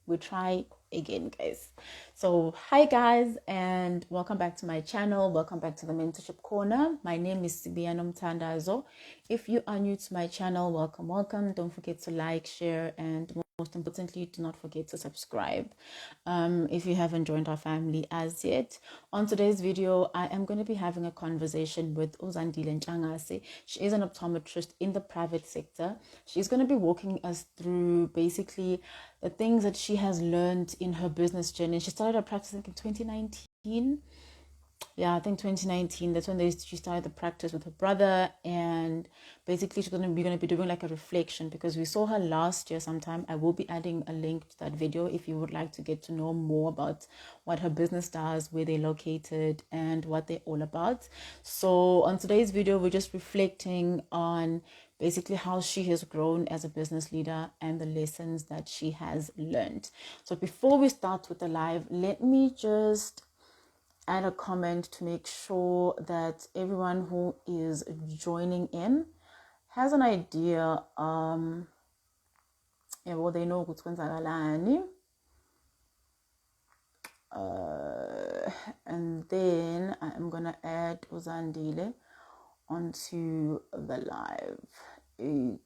we try again, guys. So hi guys, and welcome back to my channel. Welcome back to the Mentorship Corner. My name is Zandile Ntshangase. If you are new to my channel, welcome. Don't forget to like, share, and most importantly, do not forget to subscribe if you haven't joined our family as yet. On today's video, I am going to be having a conversation with Zandile Ntshangase. She is an optometrist in the private sector. She's going to be walking us through basically the things that she has learned in her business journey. She started her practice in 2019. Yeah, I think 2019. That's when she started the practice with her brother, and basically she's gonna be doing like a reflection because we saw her last year sometime. I will be adding a link to that video if you would like to get to know more about what her business does, where they're located, and what they're all about. So on today's video, we're just reflecting on basically how she has grown as a business leader and the lessons that she has learned. So before we start with the live, let me just add a comment to make sure that everyone who is joining in has an idea well, they know what's going on. And then I am gonna add Zandile onto the live. Okay,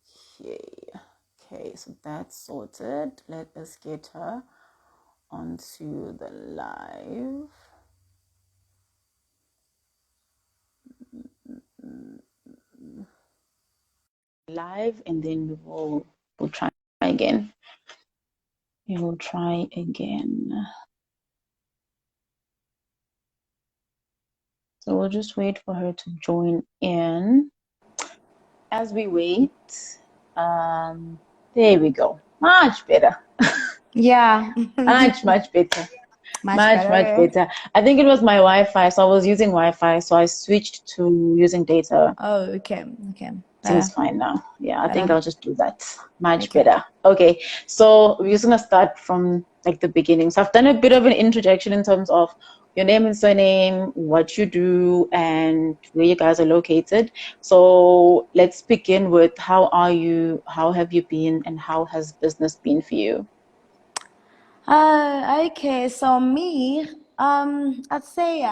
so that's sorted. Let us get her onto the live. And then we'll try again. So we'll just wait for her to join in. As we wait, there we go. Much better. Yeah. much better. Much better. I think it was my Wi-Fi, so I was using Wi-Fi, so I switched to using data. Oh, okay. Seems fine now. Yeah, I think I'll just do that. Much better. Okay, so we're just gonna start from like the beginning. So I've done a bit of an introduction in terms of your name and surname, what you do, and where you guys are located. So let's begin with how are you, how have you been, and how has business been for you? Okay. So me, I'd say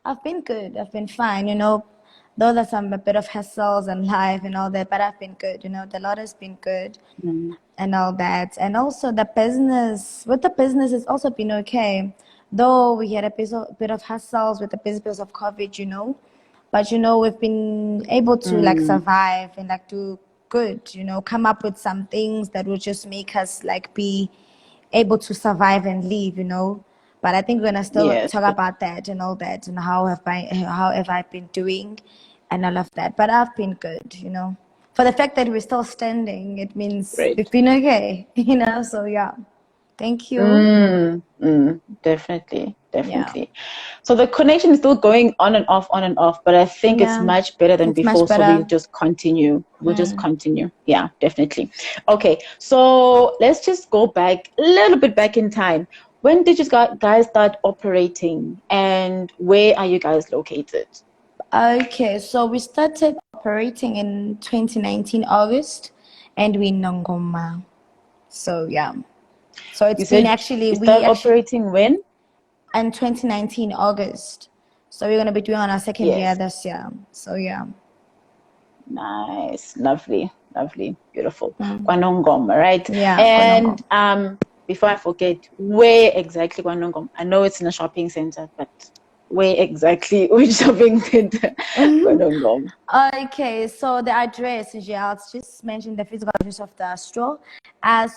I've been good. I've been fine. Though there's a bit of hassles and life and all that, but I've been good. The Lord has been good and all that. And also the business, it's also been okay. Though we had a bit of hassles with the business because of COVID, but we've been able to like survive and like do good. Come up with some things that will just make us like be able to survive and live. But I think we're gonna still talk about that and all that and how have I been doing and all of that. But I've been good. For the fact that we're still standing, it means we've been okay. So yeah. Thank you. Definitely. Yeah. So the connection is still going on and off, but I think it's much better than before. So we'll just continue. Yeah, definitely. Okay, so let's just go back a little bit back in time. When did you guys start operating, and where are you guys located? Okay, so we started operating in 2019 August, and we in Nongoma. So yeah. So it's been actually operating when? In 2019 August. So we're gonna be doing on our second year this year. So yeah. Nice, lovely, beautiful. Kwanongoma, right? Yeah. And before I forget, where exactly Kwanongoma? I know it's in a shopping center, but where exactly? Which shopping center? Kwanongoma. Okay, so the address is I'll just mention the physical address of the store.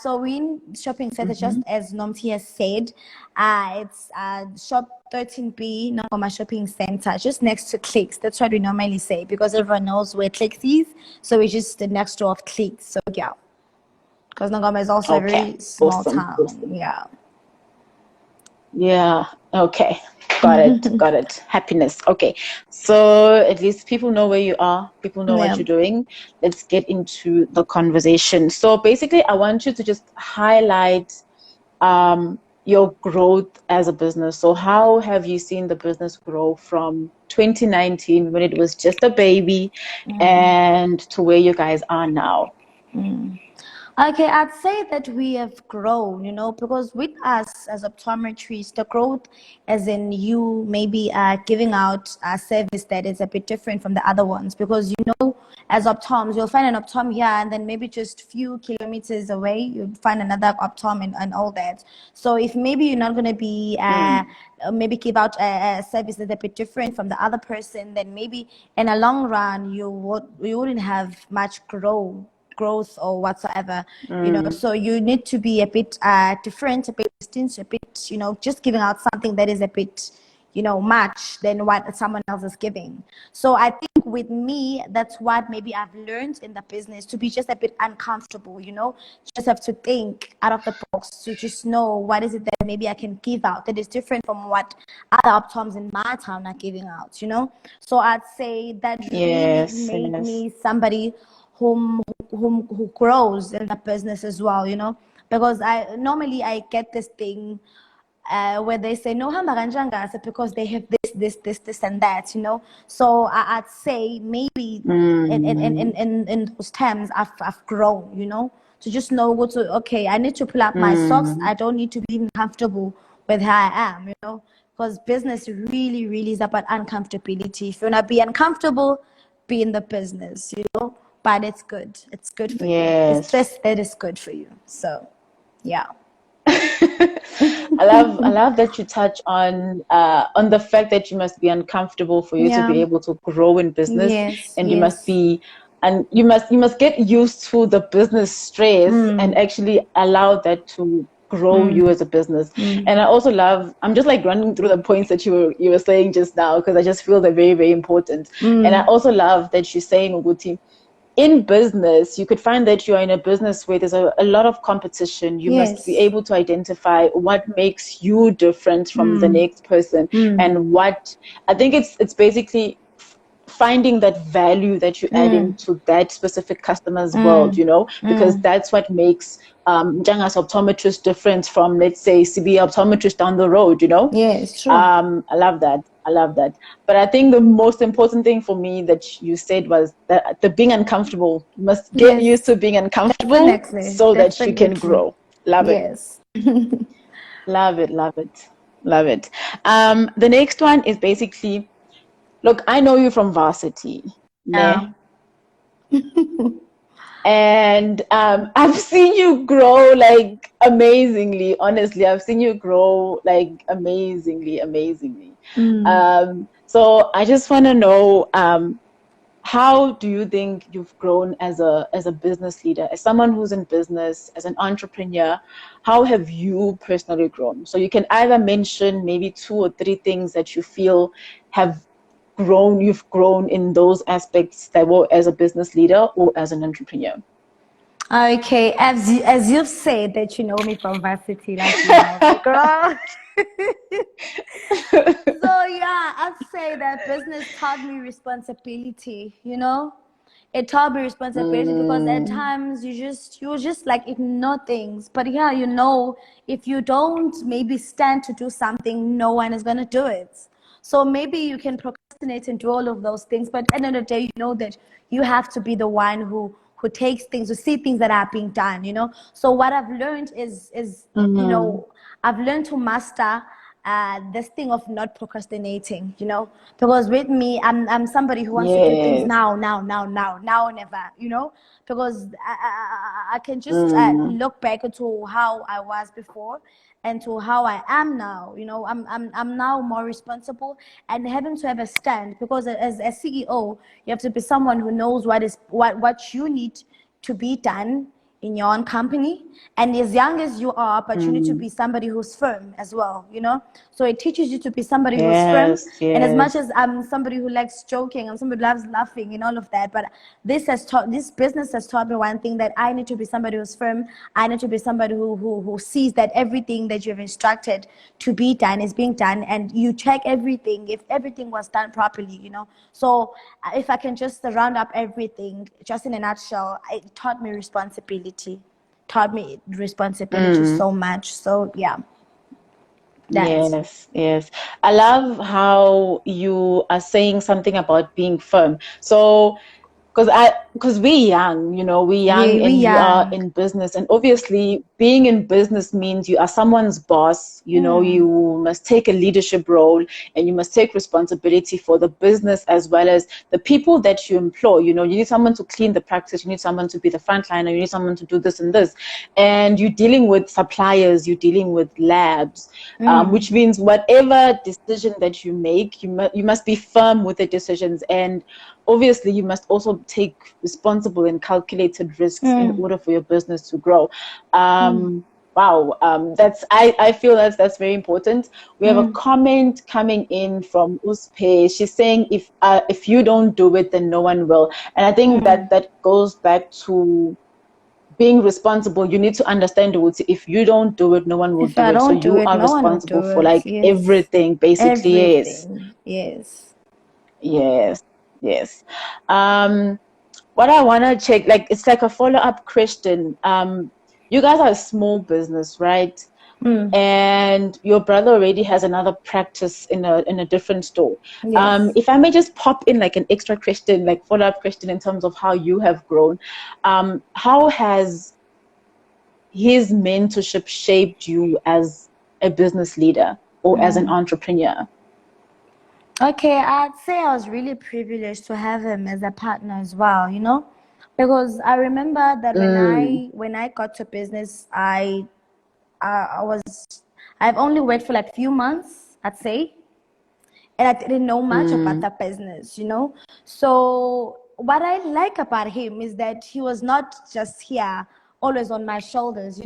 So we in shopping center, just as Nomti has said, it's shop 13B Nongoma Shopping Center, just next to Clicks. That's what we normally say because everyone knows where Clicks is. So it's just the next door of Clicks. So yeah, because Nongoma is also a very small town. Awesome. Yeah. Yeah. Okay. Got it. Happiness. Okay. So at least people know where you are. People know what you're doing. Let's get into the conversation. So basically, I want you to just highlight your growth as a business. So how have you seen the business grow from 2019 when it was just a baby and to where you guys are now? Okay, I'd say that we have grown, because with us as optometrists, the growth, as in you maybe giving out a service that is a bit different from the other ones, because as optoms, you'll find an optom here, and then maybe just few kilometers away, you'll find another optom and all that. So if maybe you're not going to be maybe give out a service that's a bit different from the other person, then maybe in a long run you wouldn't have much growth or whatsoever, so you need to be a bit different, a bit distinct, a bit, just giving out something that is a bit, much than what someone else is giving. So I think with me, that's what maybe I've learned in the business, to be just a bit uncomfortable, just have to think out of the box to just know what is it that maybe I can give out that is different from what other optoms in my town are giving out, So I'd say that really Yes, made yes. me somebody who grows in the business as well, because I get this thing where they say no hamba kanjangase because they have this and that, So I'd say maybe in those terms I've grown, to just know what to, okay, I need to pull up my socks. I don't need to be comfortable with how I am, because business really, really is about uncomfortability. If you want to be uncomfortable, be in the business, but it's good. It's good for you. It's Yes. stress that is good for you. So, yeah. I love that you touch on the fact that you must be uncomfortable for you to be Yeah. able to grow in business, Yes. and Yes. you must get used to the business stress and actually allow that to grow you as a business. And I also I'm just like running through the points that you were saying just now, because I just feel they're very, very important. And I also love that you're saying, Uguti, in business, you could find that you are in a business where there's a lot of competition. You must be Yes. able to identify what makes you different from the next person, and what I think it's basically finding that value that you add into that specific customer's world, because that's what makes Ntshangase Optometrist different from, let's say, CB Optometrist down the road, Yes. True. I love that. I love that. But I think the most important thing for me that you said was that the being uncomfortable. You must get used Yes. to being uncomfortable Definitely. so that you can Definitely. grow. Love it. Yes. Love it. Love it. Love it. The next one is basically, look, I know you from varsity, ne? Yeah. And I've seen you grow like amazingly. Honestly, I've seen you grow like amazingly, amazingly. So I just want to know, how do you think you've grown as a business leader, as someone who's in business, as an entrepreneur? How have you personally grown? So you can either mention maybe 2 or 3 things that you feel you've grown in those aspects, that were as a business leader or as an entrepreneur. Okay, as you've said that you know me from varsity, like you know me, girl. So yeah, I'd say that business taught me responsibility, It taught me responsibility because at Mm, times you just like ignore things. But yeah, if you don't maybe stand to do something, no one is gonna do it. So maybe you can procrastinate and do all of those things, but at the end of the day, you know that you have to be the one who takes things, who see things that are being done, So what I've learned is mm, I've learned to master this thing of not procrastinating, because with me, I'm somebody who wants to do things yes. now, never, because I can just Mm, look back to how I was before and to how I am now. I'm now more responsible and having to have a stand, because as a CEO, you have to be someone who knows what you need to be done in your own company, and as young as you are, but you need to mm, be somebody who's firm as well, so it teaches you to be somebody who's firm. yes, And as much yes. as I'm somebody who likes joking, I'm somebody who loves laughing and all of that, but this business has taught me one thing, that I need to be somebody who's firm. I need to be somebody who sees that everything that you've instructed to be done is being done, and you check everything if everything was done properly, so if I can just round up everything just in a nutshell, it taught me responsibility Mm, so much. So yeah, that's yes, yes. I love how you are saying something about being firm. So because we're young, we're young We and you are young. in business, and obviously being in business means you are someone's boss. Mm, You must take a leadership role, and you must take responsibility for the business as well as the people that you employ. You need someone to clean the practice, you need someone to be the frontliner, you need someone to do this and this, and you're dealing with suppliers, you're dealing with labs, mm, which means whatever decision that you make, you must be firm with the decisions, and obviously you must also take responsible and calculated risks in mm, order for your business to grow. mm, Wow, I feel that's very important. We have a mm, comment coming in from Uspe. She's saying if you don't do it, then no one will. And I think mm. that goes back to being responsible. You need to understand if you don't do it, no one will If do I it. So don't do you it, are no one will responsible do for it. like Yes. everything, basically. Yes. Everything. Yes. Yes. Yes. Um, what I want to check, like, it's like a follow-up question. You guys are a small business, right? Mm. And your brother already has another practice in a different store. Yes. If I may just pop in like an extra question, like follow-up question in terms of how you have grown, how has his mentorship shaped you as a business leader or as an Mm. entrepreneur? Okay, I'd say I was really privileged to have him as a partner as well, because I remember that when Mm, I got to business, I was I've only worked for like few months, I'd say, and I didn't know much about mm, the business. So what I like about him is that he was not just here, always on my shoulders.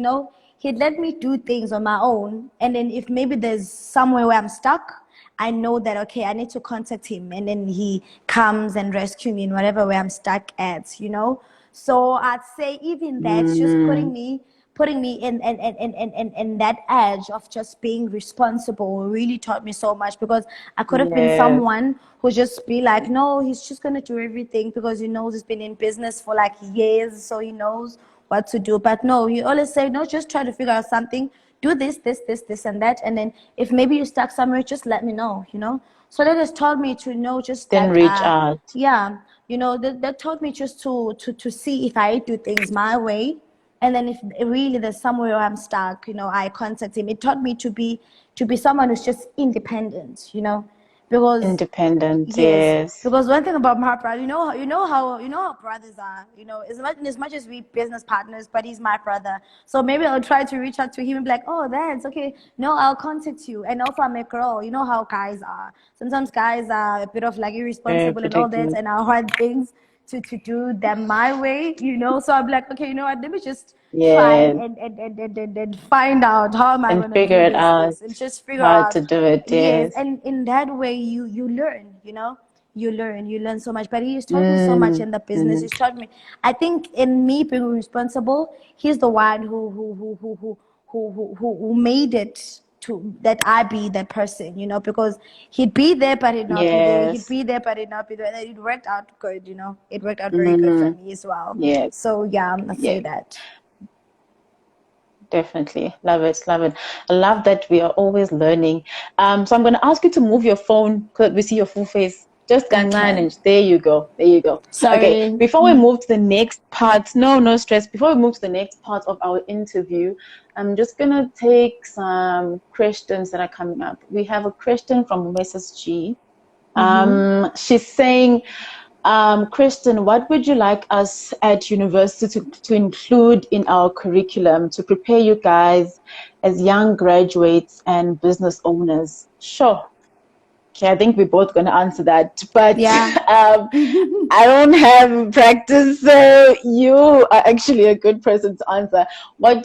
He'd let me do things on my own, and then if maybe there's somewhere where I'm stuck, I know that okay, I need to contact him, and then he comes and rescue me in whatever way I'm stuck at. So I'd say even that's just mm, putting me in that edge of just being responsible really taught me so much, because I could have been yes, someone who just be like, no, he's just gonna do everything because he knows he's been in business for like years, so he knows what to do. But no, he always say, no, just try to figure out something, do this and that, and then if maybe you're stuck somewhere, just let me know. So that has taught me to know just then that reach out. yeah, that taught me just to see if I do things my way, and then if really there's somewhere where I'm stuck, I contact him. It taught me to be someone who's just independent, because Independent, yes, yes. because one thing about my brother, you know how brothers are, as much as we business partners, but he's my brother. So maybe I'll try to reach out to him and be like, oh, that's okay. No, I'll contact you. And also I'm a girl. You know how guys are. Sometimes guys are a bit of like Very irresponsible and all that, protective. and I want things to do them my way. So I'm like, okay, let me just try Yes. and find out how am I And gonna figure do it out this and just figure how out. to do it, Yes, yes. and in that way you learn. You learn so much. But he's taught me so much Mm, in the business. mm, He's taught me. I think in me being responsible, he's the one who made it to that I be that person. Because he'd be there but he'd not be there. He'd yes. be there but he'd not be there. And it worked out good. It worked out very good for Mm, me as well. yes. So yeah, I'd Yeah. say that. Definitely. Love it. Love it. I love that we are always learning. So I'm going to ask you to move your phone because we see your full face. Just Okay. manage. There you go. There you go. Okay. Sorry. Before we move to the next part, no stress. Before we move to the next part of our interview, I'm just going to take some questions that are coming up. We have a question from Mrs. G. She's saying, Kristen, what would you like us at university to include in our curriculum to prepare you guys as young graduates and business owners? Sure. Okay, I think we're both going to answer that. But Yeah. I don't have practice, so you are actually a good person to answer. But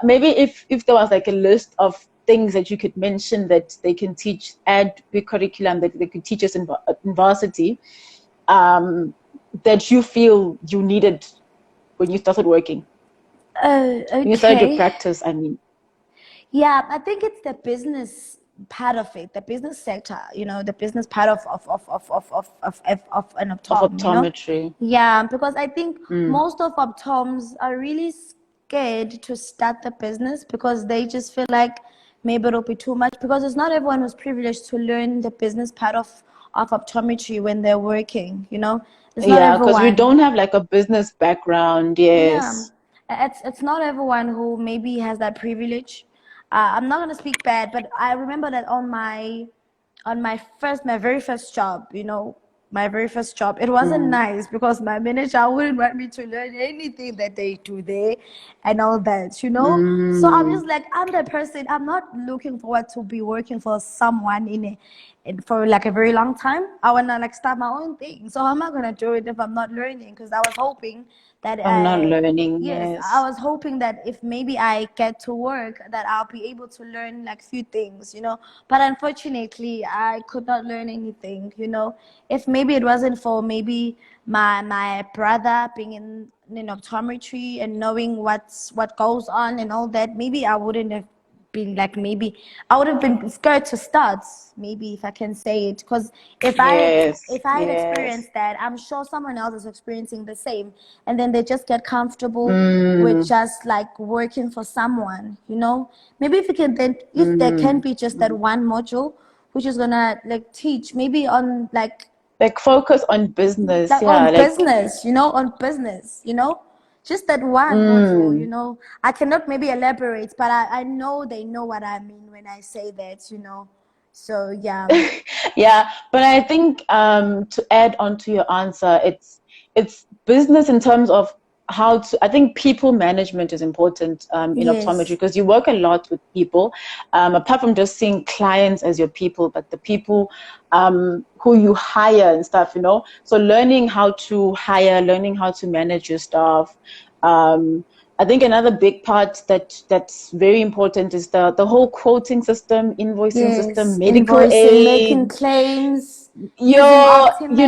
maybe if there was like a list of things that you could mention that they can teach, add the curriculum that they could teach us in varsity, that you feel you needed when you started working, when you started your Okay. practice, I mean, Yeah, I think it's the business part of it, the business sector, the business part of an of optom. optometry. Yeah, because I think Mm, most of optoms are really scared to start the business because they just feel like maybe it'll be too much, because it's not everyone who's privileged to learn the business part of optometry when they're working, you know. It's not Yeah, because we everyone. don't have like a business background. Yeah, Yes. it's not everyone who maybe has that privilege. I'm not gonna speak bad, but I remember that on my very first job, you know, my very first job, it wasn't Mm, nice because my manager wouldn't want me to learn anything that they do there and all that, you know. So I'm mm, just like, I'm the person. I'm not looking forward to be working for someone for like a very long time. I wanna like start my own thing. So how am I gonna do it if I'm not learning? Because I was hoping that I'm not I learning. yes, I Yes. was hoping that if maybe I get to work, that I'll be able to learn like few things, you know. But unfortunately, I could not learn anything, you know. If maybe it wasn't for maybe my brother being in optometry and knowing what goes on and all that, maybe I wouldn't have been like, maybe I would have been scared to start, maybe, if I can say it, because Yes. if I had Yes. experienced that, I'm sure someone else is experiencing the same, and then they just get comfortable with Mm, just like working for someone, you know. Maybe if you can then, if there can mm, be just that mm. one module which is gonna like teach maybe on Like focus on business. like Yeah. on Like, business, you know, on business, you know, just that one module, you mm. know. I cannot maybe elaborate, but I know they know what I mean when I say that, you know. So yeah. Yeah, but I think to add on to your answer, it's business in terms of how to. I think people management is important in optometry Yes. because you work a lot with people. Apart from just seeing clients as your people, but the people who you hire and stuff. You know, so learning how to hire, learning how to manage your staff. Um, I think another big part that's very important is the whole quoting system, invoicing system, Yes. medical Invoicing, making aid, claims, using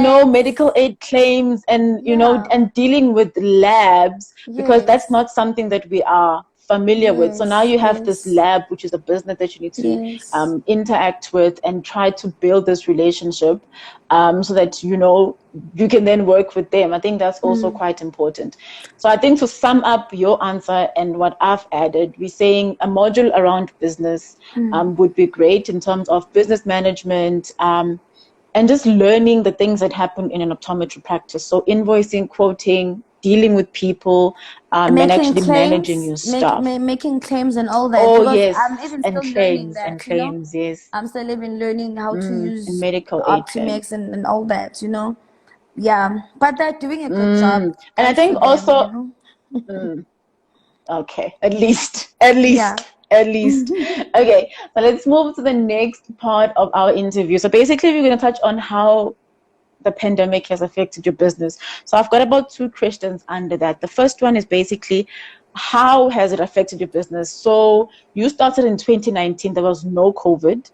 your Optimax. medical aid claims, and Yeah. and dealing with labs, because that's Yes. not something that we are familiar with. So now Yes. you have this Yes. lab, which is a business that you need to Yes. interact with and try to build this relationship, so that you can then work with them. I think that's also quite important. So I think to sum up your answer and what I've added, we're saying a module around business would be great in terms of business management, and just learning the things that happen in an optometry practice. So invoicing, quoting, dealing with people, and Making actually managing claims, your staff. making claims and all that, Oh because yes, I'm even and still learning and that, you know. claims, yes. I'm still even learning how to And use medical aid claims. Optimex and all that, you know. Yeah, but they're doing a good job. And I Thanks to think them, you also, know. okay, at least, at Yeah. least, at least. Okay, so let's move to the next part of our interview. So basically, we're going to touch on how the pandemic has affected your business. So I've got about two questions under that. The first one is basically, how has it affected your business? So you started in 2019, there was no COVID.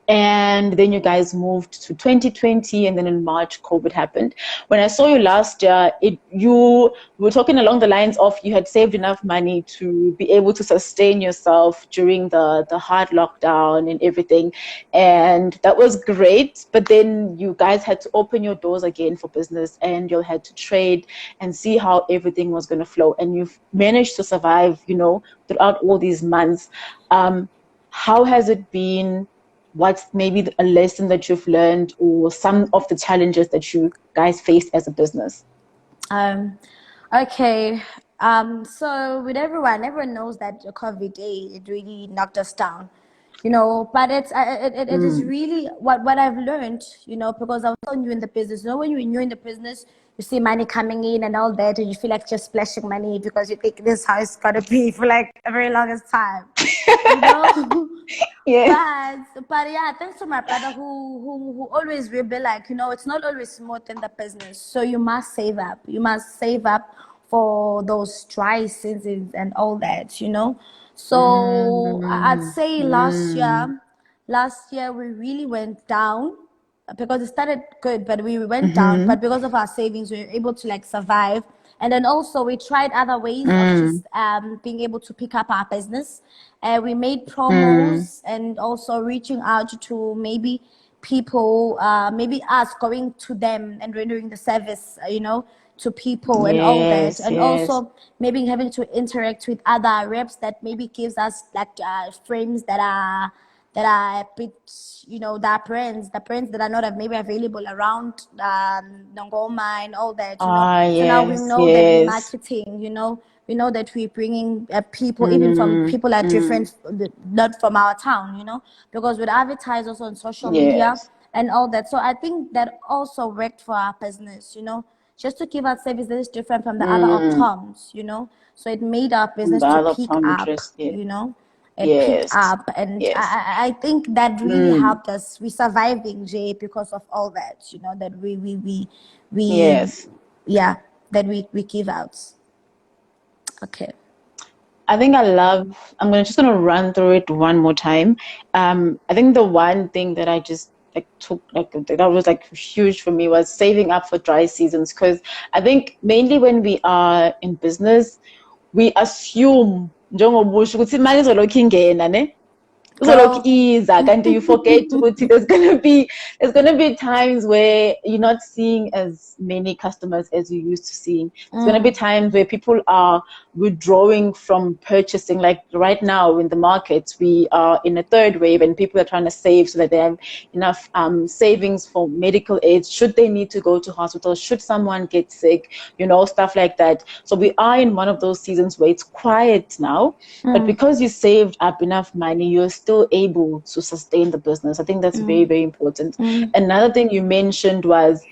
And then you guys moved to 2020, and then in March COVID happened. When I saw you last year, you were talking along the lines of you had saved enough money to be able to sustain yourself during the hard lockdown and everything, and that was great. But then you guys had to open your doors again for business, and you had to trade and see how everything was going to flow, and you've managed to survive, throughout all these months. How has it been? What's maybe a lesson that you've learned, or some of the challenges that you guys faced as a business? Um, okay. So with everyone knows that the COVID, it really knocked us down, you know. But it is Mm. really what I've learned, you know, because I was so new in the business. You know, when you're new in the business, you see money coming in and all that, and you feel like just splashing money because you think this house gotta be for like a very longest time, you know. Yeah. But yeah, thanks to my brother who always will be like, you know, it's not always smooth in the business. So you must save up. You must save up for those dry seasons and all that, you know. So I'd Mm. say Mm. last year we really went down because it started good, but we went down. Mm-hmm. But because of our savings, we were able to like survive. And then also we tried other ways of Mm. just being able to pick up our business. We made Mm. promos and also reaching out to maybe people, maybe us going to them and rendering the service, you know, to people and all that. Yes, And yes. also maybe having to interact with other reps that maybe gives us like frames that are a bit, that the brands that are not maybe available around Nongoma and all that, Ah, So now we yes, know that we're yes. marketing, we know that we're bringing people, even from Mm, people are mm, different, not from our town, because with advertisers on social media yes. and all that. So I think that also worked for our business, just to give out service that is different from the other Mm, optoms, So it made our the business to other peak up, optometrist, yeah. It peaked Yes, up, and yes. I think that really Mm, helped us. We surviving, Jay, because of all that, that we yes. yeah, that we give out. Okay. I think just gonna run through it one more time. I think the one thing that I just like took like that was like huge for me was saving up for dry seasons, because I think mainly when we are in business, we assume njengoba usho ukuthi imali izolokhu ingena ne uzolokhu Girl. iza kanti you forget ukuthi there's gonna be times where you're not seeing as many customers as you used to seeing. There's gonna be times where people are withdrawing from purchasing. Like right now in the markets, we are in a third wave and people are trying to save so that they have enough savings for medical aids should they need to go to hospital, should someone get sick, stuff like that. So we are in one of those seasons where it's quiet now, but because you saved up enough money, you're still able to sustain the business. I think that's very, very important. Another thing you mentioned was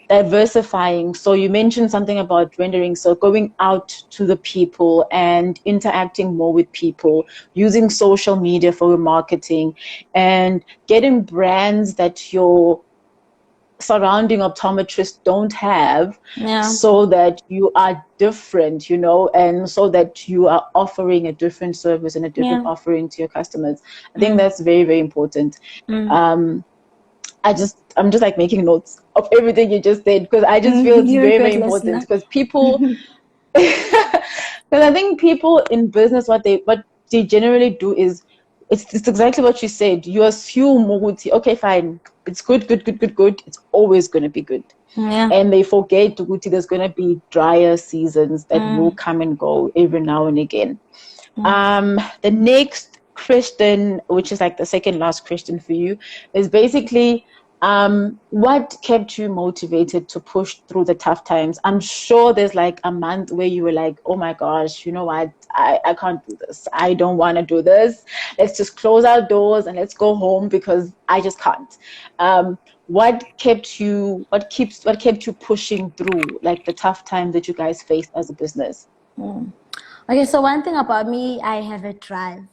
diversifying. So you mentioned something about rendering, so going out to the people and interacting more with people, using social media for your marketing, and getting brands that your surrounding optometrists don't have, Yeah. so that you are different, and so that you are offering a different service and a different Yeah. offering to your customers. I think that's very, very important. um I'm just like making notes of everything you just said, because I just feel it's You're a very, good very important, listener. because people because I think people in business, what they generally do is, it's exactly what you said. You assume, okay, fine, it's good, good, good, good, good. It's always going to be good, Yeah. and they forget there's going to be drier seasons that will come and go every now and again. The next question, which is like the second last question for you, is basically, what kept you motivated to push through the tough times? I'm sure there's like a month where you were like, oh my gosh, you know what? I can't do this. I don't want to do this. Let's just close our doors and let's go home because I just can't. What kept you pushing through like the tough times that you guys faced as a business? Okay, so one thing about me, I have a drive,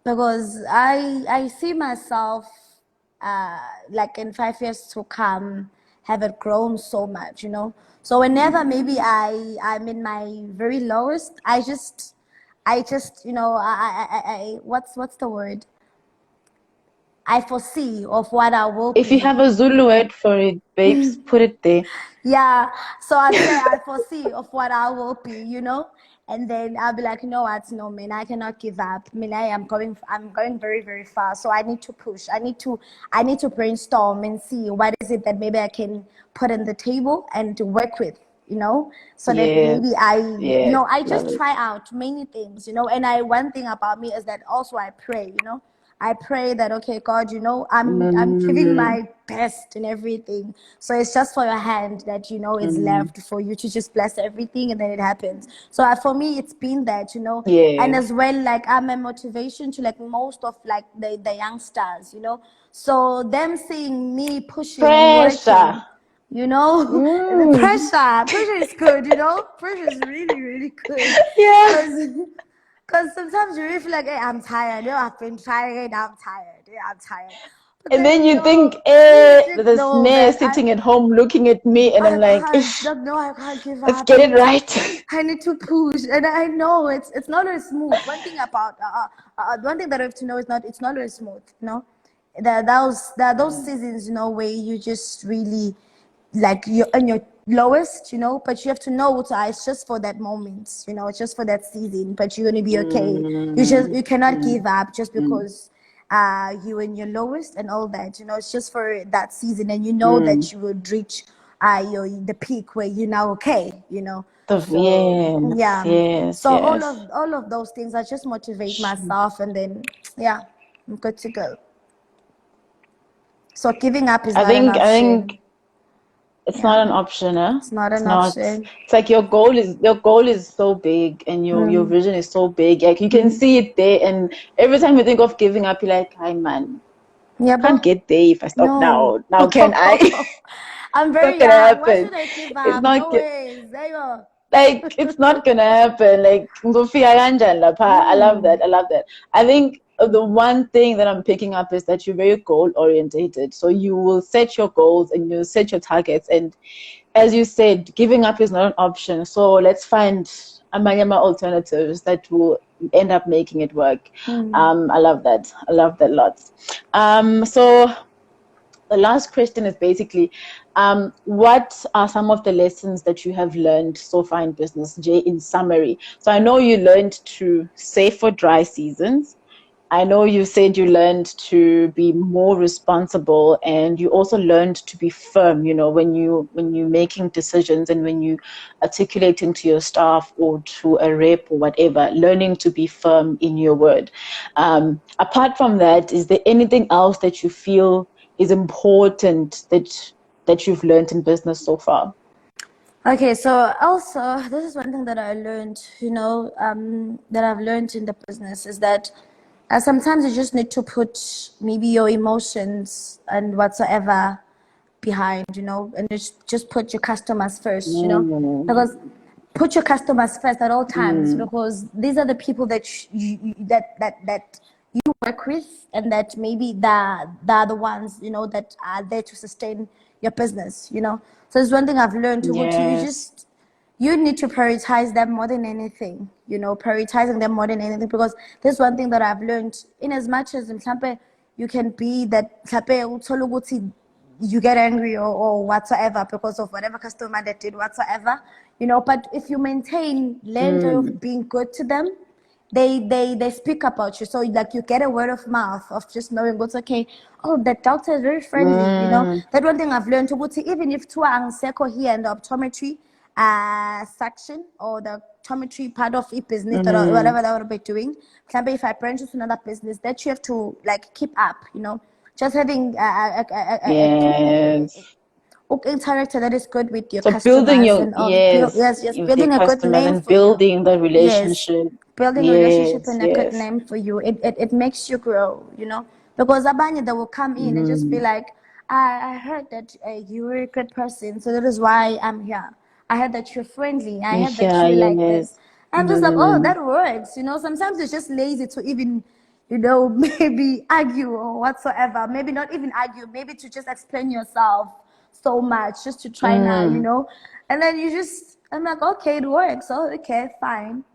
because I see myself like in 5 years to come have it grown so much, So whenever maybe I'm in my very lowest, I just what's the word? I foresee of what I will If you be. have a Zulu word for it, babes, put it there. Yeah, so I'd say I foresee of what I will be, and then I'll be like, you know what, no man, I cannot give up. I mean, I'm going very, very fast, so I need to push. I need to brainstorm and see what is it that maybe I can put on the table and to work with, so that maybe Yes, yes, I love just it. try out many things, and one thing about me is that also I pray, I pray that, okay, God, I'm giving Mm, my best in everything. So it's just for your hand that is mm, left for you to just bless everything, and then it happens. So for me, it's been that, and yes. as well, like I'm a motivation to like most of like the youngsters, So them seeing me pushing and Pressure. working, the Mm. pressure is good, pressure is really, really good, Yeah. because because sometimes you really feel like, hey, I'm tired. I've been trying. I'm tired. Yeah, I'm tired. But And then, then you think, you think, this no, mayor man, I, sitting at home looking at me, and I'm I like, can't. Ish, No, I can't give let's up. get it right. I need to push, and I know it's not very smooth. One thing that I have to know is it's not very smooth. There are those seasons, where you just really like you're on your lowest, but you have to know it's just for that moment, it's just for that season, but you're gonna be okay. You Mm, cannot mm, give up just mm, because you're in your lowest and all that, it's just for that season, and you know mm. that you would reach the peak where you're now okay, so Yes, yeah. yes, So all yes. of those things I just motivate myself, and then yeah. I'm good to go. So giving up is I not an think option. it's not an Yeah, option, eh? it's not It's an not. option. It's like your goal is so big and your vision is so big. Like you can see it there, and every time you think of giving up, you're like, "Hi, man, Yeah, can't but get there if I stop no. now. Now can I?" I'm It's not very gonna young. Why happen. should I give It's up? not. No ways. There you go. Like it's not gonna happen. Like Ngofika kanjani lapha. I love that. I love that. I think the one thing that I'm picking up is that you're very goal orientated. So you will set your goals and you set your targets. And as you said, giving up is not an option. So let's find amanyama alternatives that will end up making it work. I love that. I love that lots. So the last question is basically, what are some of the lessons that you have learned so far in business, Jay, in summary? So I know you learned to save for dry seasons. I know you said you learned to be more responsible, and you also learned to be firm, when you're making decisions and when you articulating to your staff or to a rep or whatever, learning to be firm in your word. Apart from that, is there anything else that you feel is important that you've learned in business so far? Okay, so also this is one thing that I learned, that I've learned in the business is that sometimes you just need to put maybe your emotions and whatsoever behind, and just put your customers first, Mm, because put your customers first at all times, mm, because these are the people that that you work with, and that maybe they're the ones, that are there to sustain your business, so it's one thing I've learned to go to. yes. You need to prioritize them more than anything, prioritizing them more than anything, because there's one thing that I've learned. In as much as mhlampe, you can be that mhlampe uthola ukuthi you get angry or whatsoever because of whatever customer that did whatsoever, but if you maintain land Mm, of being good to them, they speak about you. So like you get a word of mouth of just knowing what's okay. Oh, that doctor is very friendly. mm, That one thing I've learned to go to, even if two are here in the optometry section or the optometry part of e business or mm, whatever that would be doing. Maybe if I branch into another business, that you have to like keep up. Just having yes. a character that is good with your So building customers your, and all. yes, Yes, with your building a good customers name and for you. building the Yes, relationship. building a relationship Yes, and a good yes. name for you. It makes you grow, because abanye that will come in and just be Mm. like, I heard that you were a good person, so that is why I'm here. I heard that you're friendly. I heard that Yeah, you like this. yes. I'm just like, oh, Mm. that works. Sometimes it's just lazy to even, maybe argue or whatsoever. Maybe not even argue. Maybe to just explain yourself so much, just to try now, Mm. And then I'm like, okay, it works. Oh, okay, fine.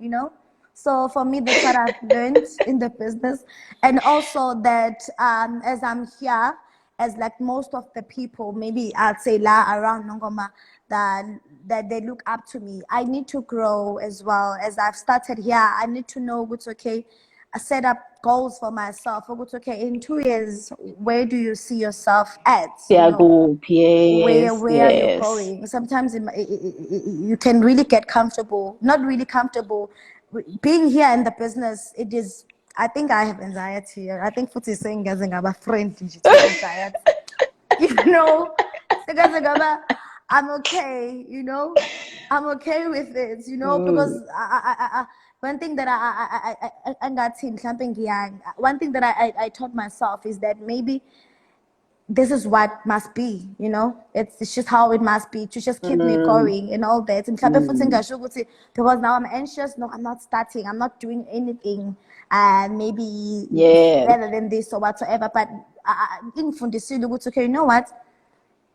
So for me, that's what I've learned in the business. And also that as I'm here, as like most of the people, maybe I'd say la around Nongoma, that they look up to me. I need to grow as well. As I've started here, I need to know what's okay. I set up goals for myself. What's okay in 2 years, where do you see yourself at? Yeah, go. Yes, Where are you yes. going? Sometimes you can really get comfortable, not really comfortable. Being here in the business, it is. I think I have anxiety. I think Futi is saying as a friend to anxiety. You know, I'm okay. I'm okay with it. Mm. Because one thing that I got him something young. One thing that I taught myself is that maybe this is what must be, it's just how it must be to just keep me Mm. going and all that. And Mm. because now I'm anxious, no, I'm not starting, I'm not doing anything, maybe Yes. better than this or whatsoever. But in fundisile ukuthi, okay, you know what?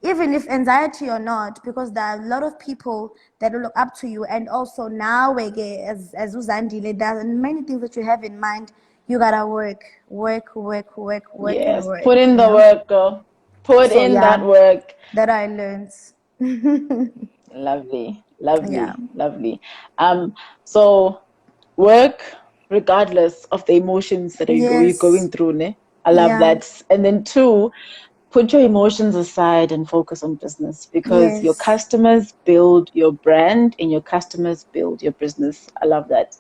Even if anxiety or not, because there are a lot of people that look up to you, and also now as Zandile, there are many things that you have in mind. You gotta work and Yes. work, Put in the work, girl. Put so in that yeah, work. that I learned. Lovely, Yeah. lovely, lovely. So work regardless of the emotions that you're Yes. going through, ne? I love Yeah. that. And then two, put your emotions aside and focus on business, because your Yes. customers build your brand and your customers build your business. I love that.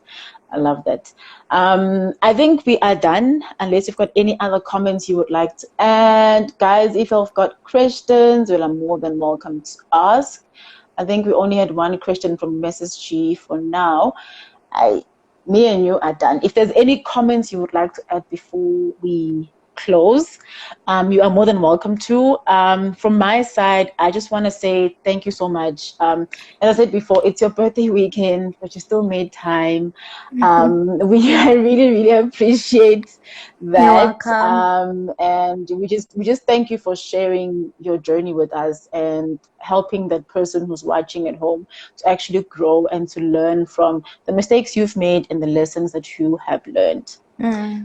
I love that. I think we are done, unless you've got any other comments you would like to add. Guys, if you've got questions, well, I'm more than welcome to ask. I think we only had one question from Mrs. G for now. Me and you are done. If there's any comments you would like to add before we close, you are more than welcome to. From my side, I just want to say thank you so much. As I said before, it's your birthday weekend, but you still made time. I really, really appreciate You're that. welcome. And we just thank you for sharing your journey with us and helping that person who's watching at home to actually grow and to learn from the mistakes you've made and the lessons that you have learned.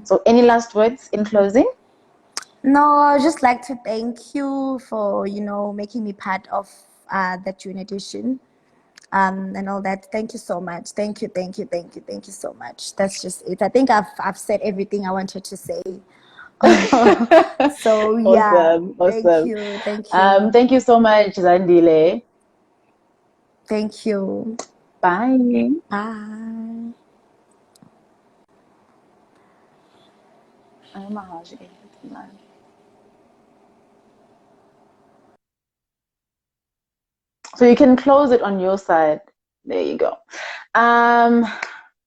So any last words in closing? No, I would just like to thank you for, making me part of the June edition, and all that. Thank you so much. Thank you, thank you, thank you, thank you so much. That's just it. I think I've said everything I wanted to say. So yeah, Awesome, awesome. thank you, Thank you so much, Zandile. thank you. Bye. Bye. So you can close it on your side. There you go.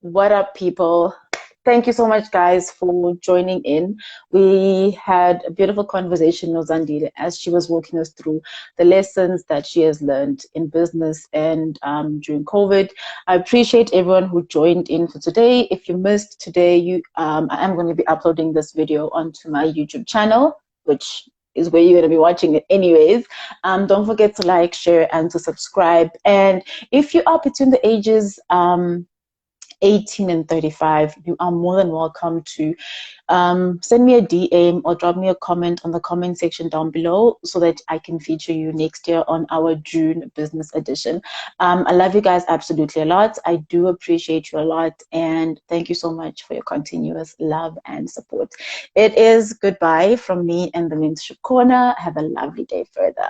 What up, people? Thank you so much, guys, for joining in. We had a beautiful conversation with Zandile as she was walking us through the lessons that she has learned in business and during COVID. I appreciate everyone who joined in for today. If you missed today, I am going to be uploading this video onto my YouTube channel, which is where you're going to be watching it anyways. Don't forget to like, share, and to subscribe. And if you are between the ages 18 and 35, you are more than welcome to send me a DM or drop me a comment on the comment section down below so that I can feature you next year on our June business edition. I love you guys absolutely a lot. I do appreciate you a lot, and thank you so much for your continuous love and support. It is goodbye from me and the Mentorship Corner. Have a lovely day further.